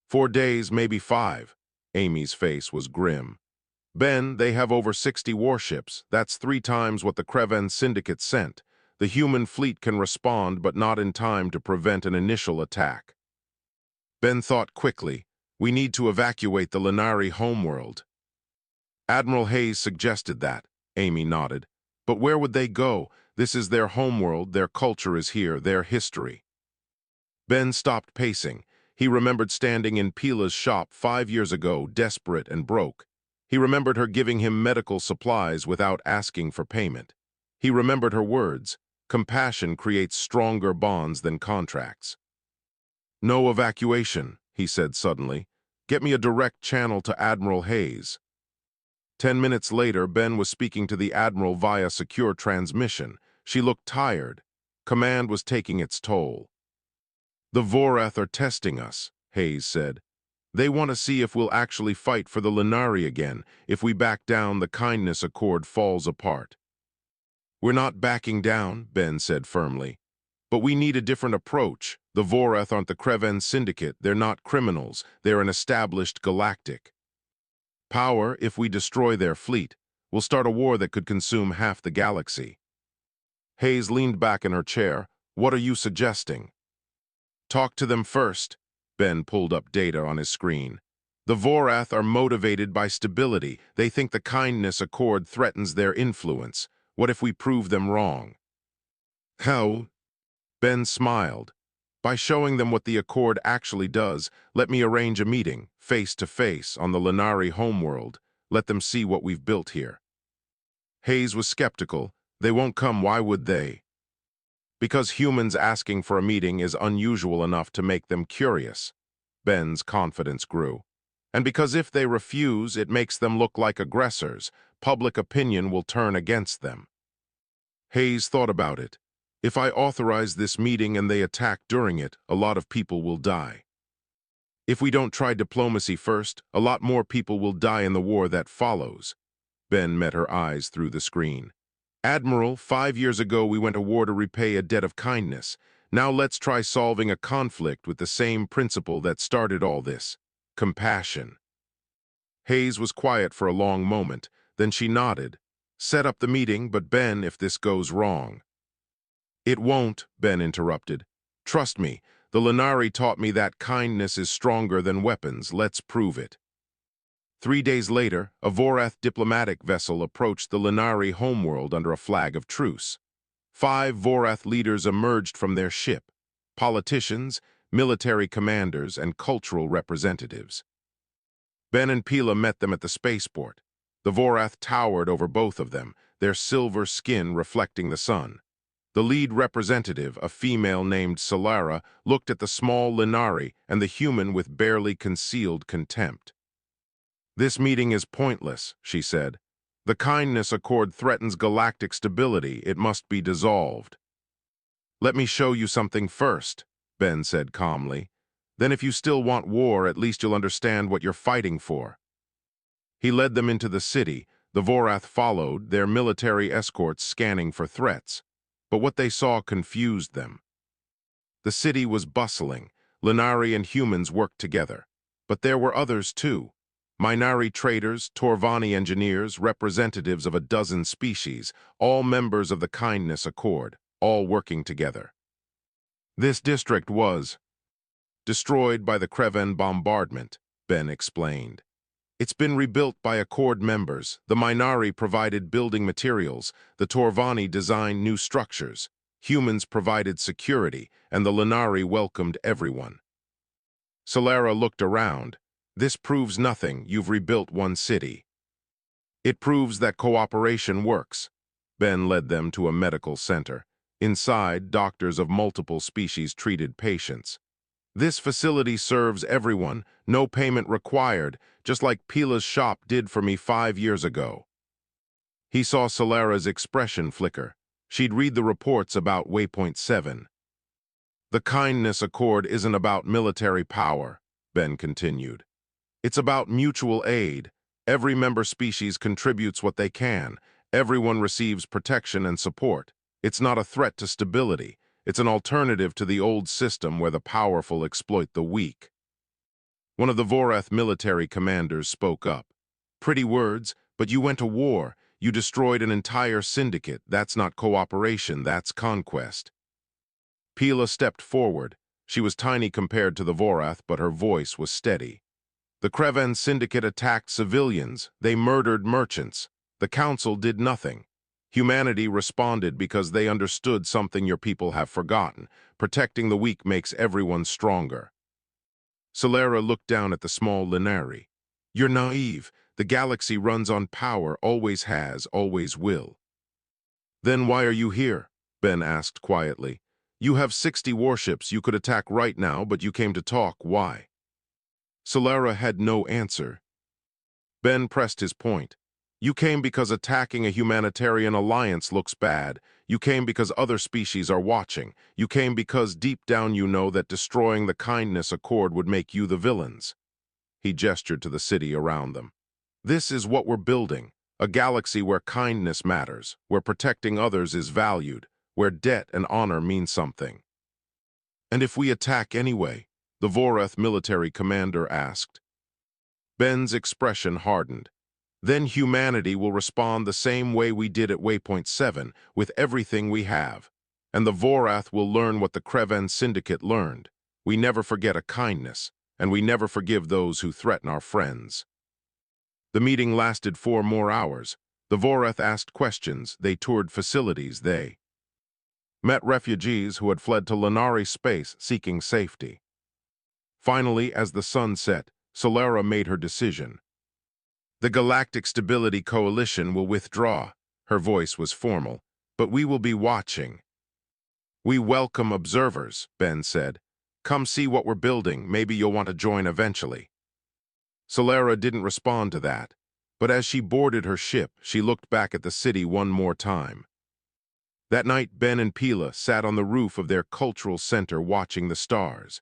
4 days, maybe 5. Amy's face was grim. "Ben, they have over 60 warships. That's 3 times what the Kreven Syndicate sent. The human fleet can respond, but not in time to prevent an initial attack." Ben thought quickly. "We need to evacuate the Lenari homeworld." "Admiral Hayes suggested that." Amy nodded. "But where would they go? This is their homeworld, their culture is here, their history." Ben stopped pacing. He remembered standing in Pila's shop 5 years ago, desperate and broke. He remembered her giving him medical supplies without asking for payment. He remembered her words, "Compassion creates stronger bonds than contracts." "No evacuation," he said suddenly. "Get me a direct channel to Admiral Hayes." 10 minutes later, Ben was speaking to the Admiral via secure transmission. She looked tired. Command was taking its toll. "The Vorath are testing us," Hayes said. "They want to see if we'll actually fight for the Lenari again. If we back down, the Kindness Accord falls apart." "We're not backing down," Ben said firmly. "But we need a different approach. The Vorath aren't the Kreven Syndicate. They're not criminals. They're an established galactic power. If we destroy their fleet, we'll start a war that could consume half the galaxy." Hayes leaned back in her chair. "What are you suggesting?" "Talk to them first." Ben pulled up data on his screen. "The Vorath are motivated by stability. They think the Kindness Accord threatens their influence. What if we prove them wrong?" "How?" Ben smiled. "By showing them what the Accord actually does. Let me arrange a meeting, face to face, on the Lenari homeworld. Let them see what we've built here." Hayes was skeptical. "They won't come, why would they?" "Because humans asking for a meeting is unusual enough to make them curious." Ben's confidence grew. "And because if they refuse, it makes them look like aggressors. Public opinion will turn against them." Hayes thought about it. "If I authorize this meeting and they attack during it, a lot of people will die. If we don't try diplomacy first, a lot more people will die in the war that follows." Ben met her eyes through the screen. "Admiral, 5 years ago we went to war to repay a debt of kindness. Now let's try solving a conflict with the same principle that started all this: compassion." Hayes was quiet for a long moment. Then she nodded. "Set up the meeting, but Ben, if this goes wrong." "It won't," Ben interrupted. "Trust me, the Lenari taught me that kindness is stronger than weapons. Let's prove it." 3 days later, a Vorath diplomatic vessel approached the Lenari homeworld under a flag of truce. 5 Vorath leaders emerged from their ship: politicians, military commanders, and cultural representatives. Ben and Pila met them at the spaceport. The Vorath towered over both of them, their silver skin reflecting the sun. The lead representative, a female named Solara, looked at the small Lenari and the human with barely concealed contempt. "This meeting is pointless," she said. "The Kindness Accord threatens galactic stability. It must be dissolved." "Let me show you something first," Ben said calmly. "Then if you still want war, at least you'll understand what you're fighting for." He led them into the city. The Vorath followed, their military escorts scanning for threats, but what they saw confused them. The city was bustling. Linari and humans worked together. But there were others too. Minari traders, Torvani engineers, representatives of a dozen species, all members of the Kindness Accord, all working together. This district was destroyed by the Kreven bombardment, Ben explained. It's been rebuilt by Accord members. The Minari provided building materials, the Torvani designed new structures, humans provided security, and the Linari welcomed everyone. Solara looked around. This proves nothing. You've rebuilt one city. It proves that cooperation works. Ben led them to a medical center. Inside, doctors of multiple species treated patients. This facility serves everyone, no payment required, just like Pila's shop did for me 5 years ago. He saw Solara's expression flicker. She'd read the reports about Waypoint 7. The Kindness Accord isn't about military power, Ben continued. It's about mutual aid. Every member species contributes what they can. Everyone receives protection and support. It's not a threat to stability. It's an alternative to the old system where the powerful exploit the weak. One of the Vorath military commanders spoke up. Pretty words, but you went to war. You destroyed an entire syndicate. That's not cooperation, that's conquest. Pila stepped forward. She was tiny compared to the Vorath, but her voice was steady. The Kreven syndicate attacked civilians. They murdered merchants. The council did nothing. Humanity responded because they understood something your people have forgotten. Protecting the weak makes everyone stronger. Solara looked down at the small Linari. You're naive. The galaxy runs on power, always has, always will. Then why are you here? Ben asked quietly. You have 60 warships. You could attack right now, but you came to talk. Why? Solara had no answer. Ben pressed his point. You came because attacking a humanitarian alliance looks bad. You came because other species are watching. You came because deep down you know that destroying the Kindness Accord would make you the villains. He gestured to the city around them. This is what we're building, a galaxy where kindness matters, where protecting others is valued, where debt and honor mean something. And if we attack anyway? The Vorath military commander asked. Ben's expression hardened. Then humanity will respond the same way we did at Waypoint 7, with everything we have. And the Vorath will learn what the Kreven Syndicate learned. We never forget a kindness, and we never forgive those who threaten our friends. The meeting lasted 4 more hours. The Vorath asked questions, they toured facilities, they met refugees who had fled to Linari space seeking safety. Finally, as the sun set, Solara made her decision. The Galactic Stability Coalition will withdraw. Her voice was formal. But we will be watching. We welcome observers, Ben said. Come see what we're building. Maybe you'll want to join eventually. Solara didn't respond to that. But as she boarded her ship, she looked back at the city one more time. That night, Ben and Pila sat on the roof of their cultural center watching the stars.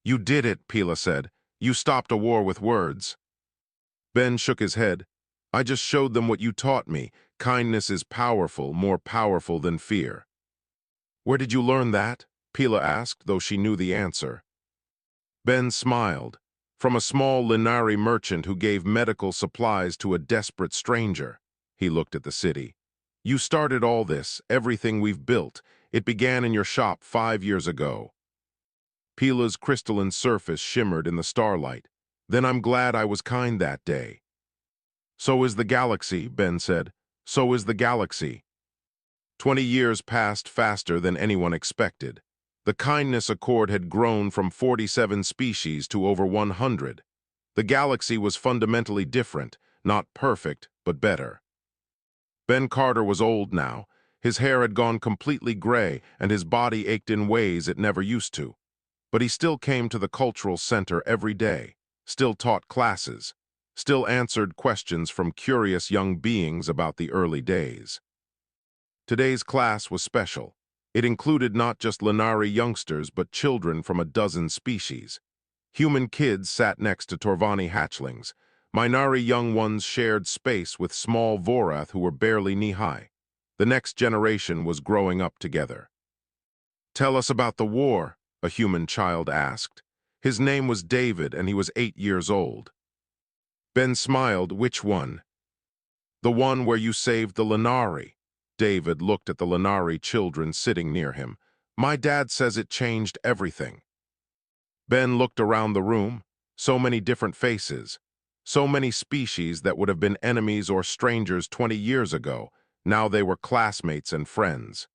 You did it, Pila said. You stopped a war with words. Ben shook his head. I just showed them what you taught me. Kindness is powerful, more powerful than fear. Where did you learn that? Pila asked, though she knew the answer. Ben smiled. From a small Linari merchant who gave medical supplies to a desperate stranger. He looked at the city. You started all this, everything we've built. It began in your shop 5 years ago. Pila's crystalline surface shimmered in the starlight. Then I'm glad I was kind that day. So is the galaxy, Ben said. So is the galaxy. 20 years passed faster than anyone expected. The Kindness Accord had grown from 47 species to over 100. The galaxy was fundamentally different, not perfect, but better. Ben Carter was old now. His hair had gone completely gray, and his body ached in ways it never used to. But he still came to the cultural center every day. Still taught classes, still answered questions from curious young beings about the early days. Today's class was special. It included not just Linari youngsters, but children from a dozen species. Human kids sat next to Torvani hatchlings. Minari young ones shared space with small Vorath who were barely knee-high. The next generation was growing up together. "Tell us about the war," a human child asked. His name was David, and he was 8 years old. Ben smiled. "Which one?" "The one where you saved the Lenari." David looked at the Lenari children sitting near him. "My dad says it changed everything." Ben looked around the room. So many different faces. So many species that would have been enemies or strangers 20 years ago. Now they were classmates and friends.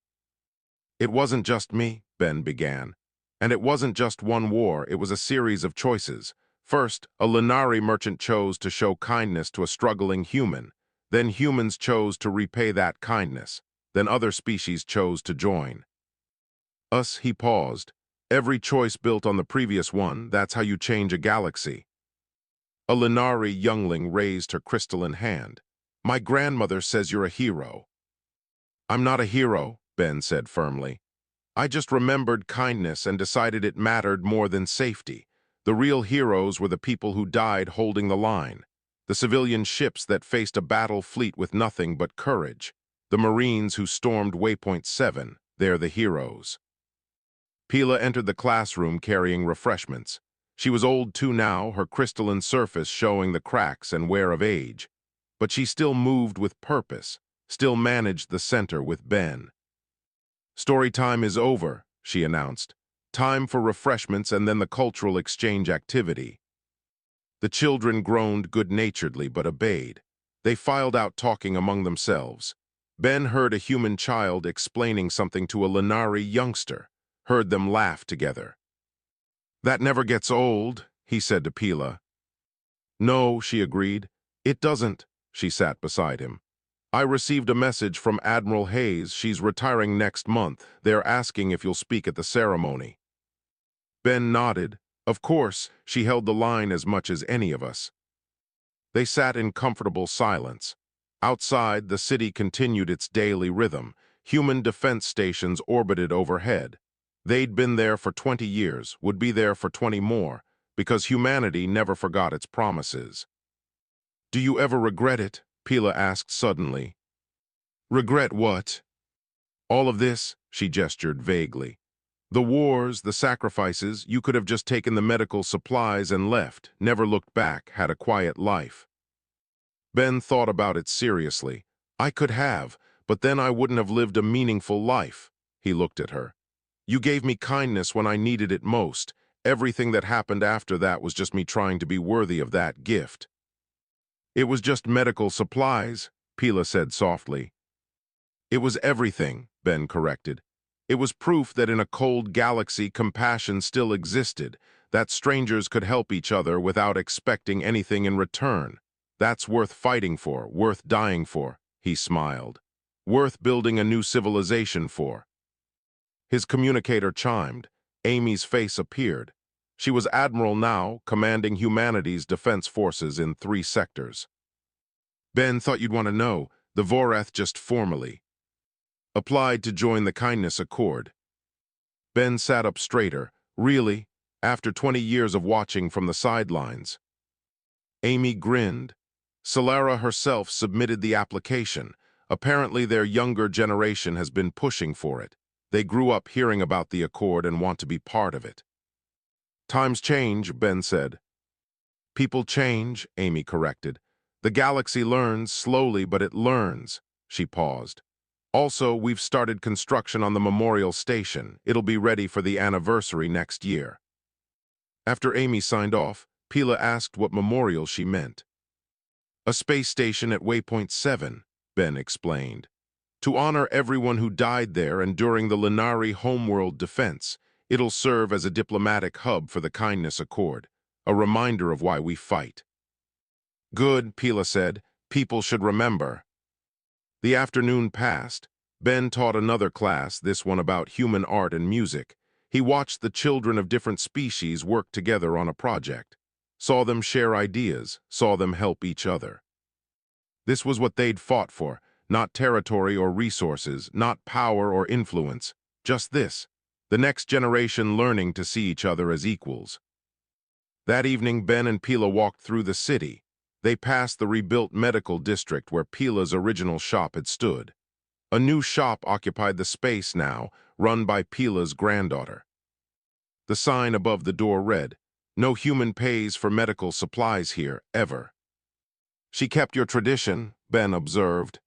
"It wasn't just me," Ben began. "And it wasn't just one war, it was a series of choices. First, a Lenari merchant chose to show kindness to a struggling human. Then humans chose to repay that kindness. Then other species chose to join. Us," he paused. "Every choice built on the previous one, that's how you change a galaxy." A Lenari youngling raised her crystalline hand. "My grandmother says you're a hero." "I'm not a hero," Ben said firmly. "I just remembered kindness and decided it mattered more than safety. The real heroes were the people who died holding the line. The civilian ships that faced a battle fleet with nothing but courage. The Marines who stormed Waypoint 7, they're the heroes." Pila entered the classroom carrying refreshments. She was old too now, her crystalline surface showing the cracks and wear of age. But she still moved with purpose, still managed the center with Ben. "Story time is over," she announced. "Time for refreshments and then the cultural exchange activity." The children groaned good-naturedly but obeyed. They filed out talking among themselves. Ben heard a human child explaining something to a Lenari youngster, heard them laugh together. "That never gets old," he said to Pila. "No," she agreed. "It doesn't." She sat beside him. "I received a message from Admiral Hayes. She's retiring next month. They're asking if you'll speak at the ceremony." Ben nodded. Of course, she held the line as much as any of us. They sat in comfortable silence. Outside, the city continued its daily rhythm. Human defense stations orbited overhead. They'd been there for 20 years, would be there for 20 more, because humanity never forgot its promises. "Do you ever regret it?" Pila asked suddenly. "Regret what?" "All of this," she gestured vaguely. "The wars, the sacrifices, you could have just taken the medical supplies and left, never looked back, had a quiet life." Ben thought about it seriously. "I could have, but then I wouldn't have lived a meaningful life." He looked at her. "You gave me kindness when I needed it most. Everything that happened after that was just me trying to be worthy of that gift." "It was just medical supplies," Pila said softly. "It was everything," Ben corrected. "It was proof that in a cold galaxy compassion still existed, that strangers could help each other without expecting anything in return. That's worth fighting for, worth dying for," he smiled. "Worth building a new civilization for." His communicator chimed. Amy's face appeared. She was Admiral now, commanding humanity's defense forces in 3 sectors. "Ben thought you'd want to know. The Vorath just formally applied to join the Kindness Accord." Ben sat up straighter. "Really? After 20 years of watching from the sidelines?" Amy grinned. "Solara herself submitted the application. Apparently their younger generation has been pushing for it. They grew up hearing about the Accord and want to be part of it." "Times change," Ben said. "People change," Amy corrected. "The galaxy learns, slowly, but it learns." She paused. "Also, we've started construction on the memorial station. It'll be ready for the anniversary next year." After Amy signed off, Pila asked what memorial she meant. "A space station at Waypoint 7, Ben explained. "To honor everyone who died there and during the Lenari homeworld defense. It'll serve as a diplomatic hub for the Kindness Accord, a reminder of why we fight." "Good," Pila said. "People should remember." The afternoon passed. Ben taught another class, this one about human art and music. He watched the children of different species work together on a project. Saw them share ideas, saw them help each other. This was what they'd fought for, not territory or resources, not power or influence, just this, the next generation learning to see each other as equals. That evening, Ben and Pila walked through the city. They passed the rebuilt medical district where Pila's original shop had stood. A new shop occupied the space now, run by Pila's granddaughter. The sign above the door read, "No human pays for medical supplies here, ever." "She kept your tradition," Ben observed.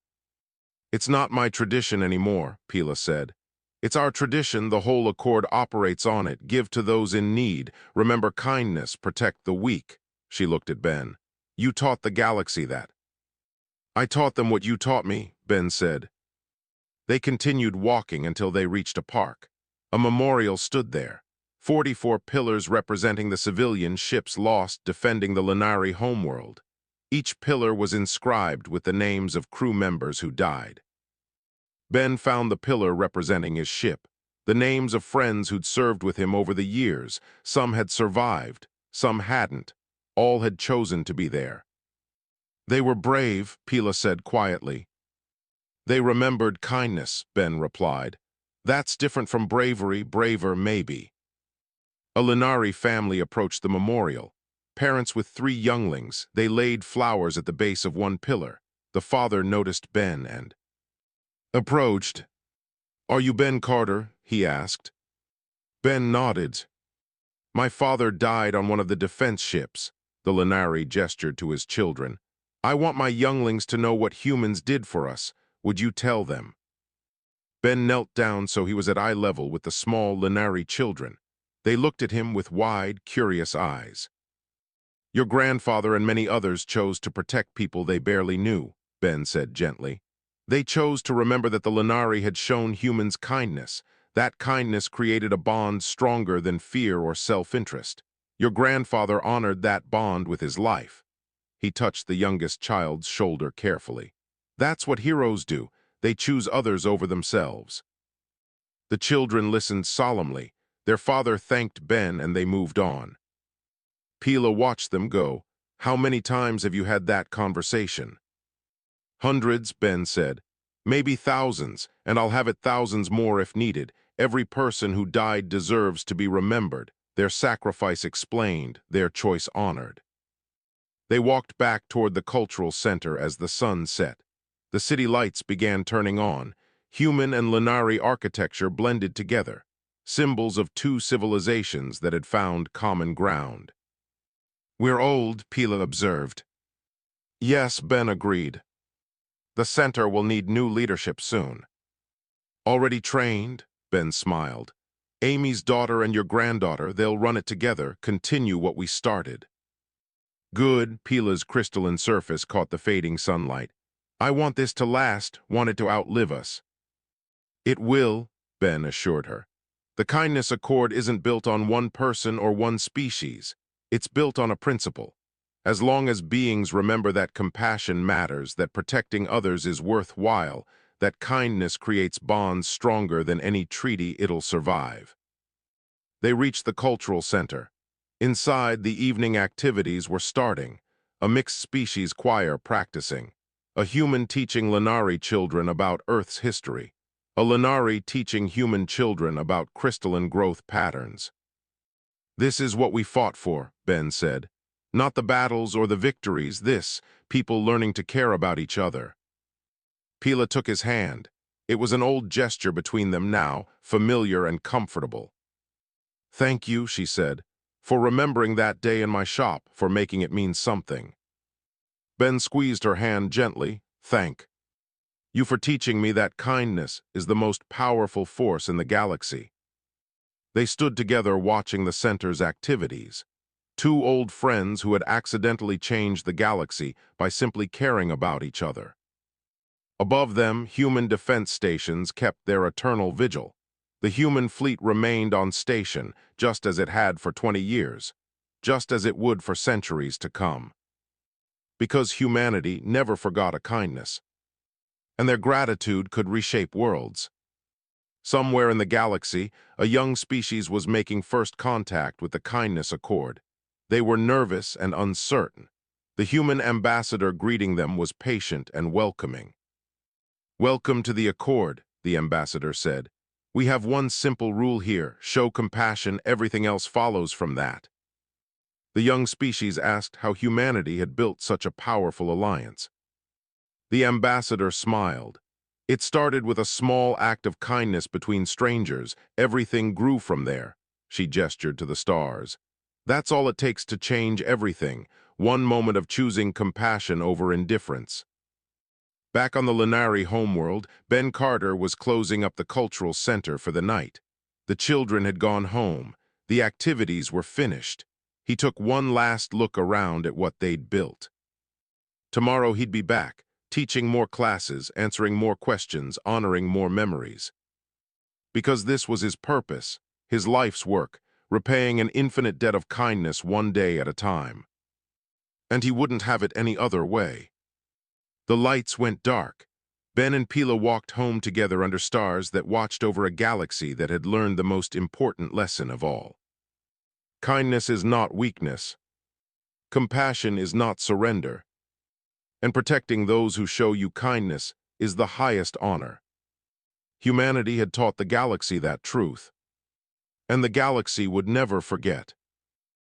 "It's not my tradition anymore," Pila said. "It's our tradition, the whole Accord operates on it. Give to those in need. Remember kindness, protect the weak." She looked at Ben. "You taught the galaxy that." "I taught them what you taught me," Ben said. They continued walking until they reached a park. A memorial stood there. 44 pillars representing the civilian ships lost defending the Lenari homeworld. Each pillar was inscribed with the names of crew members who died. Ben found the pillar representing his ship, the names of friends who'd served with him over the years. Some had survived, some hadn't. All had chosen to be there. "They were brave," Pila said quietly. "They remembered kindness," Ben replied. "That's different from bravery, braver maybe." A Lenari family approached the memorial. Parents with 3 younglings, they laid flowers at the base of one pillar. The father noticed Ben and approached. "Are you Ben Carter?" he asked. Ben nodded. "My father died on one of the defense ships." The Lenari gestured to his children. "I want my younglings to know what humans did for us. Would you tell them?" Ben knelt down so he was at eye level with the small Lenari children. They looked at him with wide, curious eyes. "Your grandfather and many others chose to protect people they barely knew," Ben said gently. "They chose to remember that the Lenari had shown humans kindness. That kindness created a bond stronger than fear or self-interest. Your grandfather honored that bond with his life." He touched the youngest child's shoulder carefully. "That's what heroes do. They choose others over themselves." The children listened solemnly. Their father thanked Ben and they moved on. Pila watched them go. "How many times have you had that conversation?" "Hundreds," Ben said. "Maybe thousands, and I'll have it thousands more if needed. Every person who died deserves to be remembered, their sacrifice explained, their choice honored." They walked back toward the cultural center as the sun set. The city lights began turning on. Human and Lenari architecture blended together, symbols of 2 civilizations that had found common ground. "We're old," Pila observed. "Yes," Ben agreed. "The center will need new leadership soon." "Already trained?" Ben smiled. "Amy's daughter and your granddaughter, they'll run it together, continue what we started." "Good." Pila's crystalline surface caught the fading sunlight. "I want this to last, want it to outlive us." "It will," Ben assured her. "The Kindness Accord isn't built on one person or one species. It's built on a principle. As long as beings remember that compassion matters, that protecting others is worthwhile, that kindness creates bonds stronger than any treaty, it'll survive." They reached the cultural center. Inside, the evening activities were starting. A mixed-species choir practicing. A human teaching Lenari children about Earth's history. A Lenari teaching human children about crystalline growth patterns. "This is what we fought for," Ben said. "Not the battles or the victories, this, people learning to care about each other." Pila took his hand. It was an old gesture between them now, familiar and comfortable. "Thank you," she said, "for remembering that day in my shop, for making it mean something." Ben squeezed her hand gently. "Thank you for teaching me that kindness is the most powerful force in the galaxy." They stood together watching the center's activities. 2 old friends who had accidentally changed the galaxy by simply caring about each other. Above them, human defense stations kept their eternal vigil. The human fleet remained on station, just as it had for 20 years, just as it would for centuries to come. Because humanity never forgot a kindness, and their gratitude could reshape worlds. Somewhere in the galaxy, a young species was making first contact with the Kindness Accord. They were nervous and uncertain. The human ambassador greeting them was patient and welcoming. "Welcome to the Accord," the ambassador said. "We have one simple rule here: show compassion, everything else follows from that." The young species asked how humanity had built such a powerful alliance. The ambassador smiled. It started with a small act of kindness between strangers. Everything grew from there. She gestured to the stars. That's all it takes to change everything. One moment of choosing compassion over indifference. Back on the Lunari homeworld, Ben Carter was closing up the cultural center for the night. The children had gone home. The activities were finished. He took one last look around at what they'd built. Tomorrow he'd be back, teaching more classes, answering more questions, honoring more memories. Because this was his purpose, his life's work, repaying an infinite debt of kindness one day at a time. And he wouldn't have it any other way. The lights went dark. Ben and Pila walked home together under stars that watched over a galaxy that had learned the most important lesson of all. Kindness is not weakness. Compassion is not surrender. And protecting those who show you kindness is the highest honor. Humanity had taught the galaxy that truth. And the galaxy would never forget.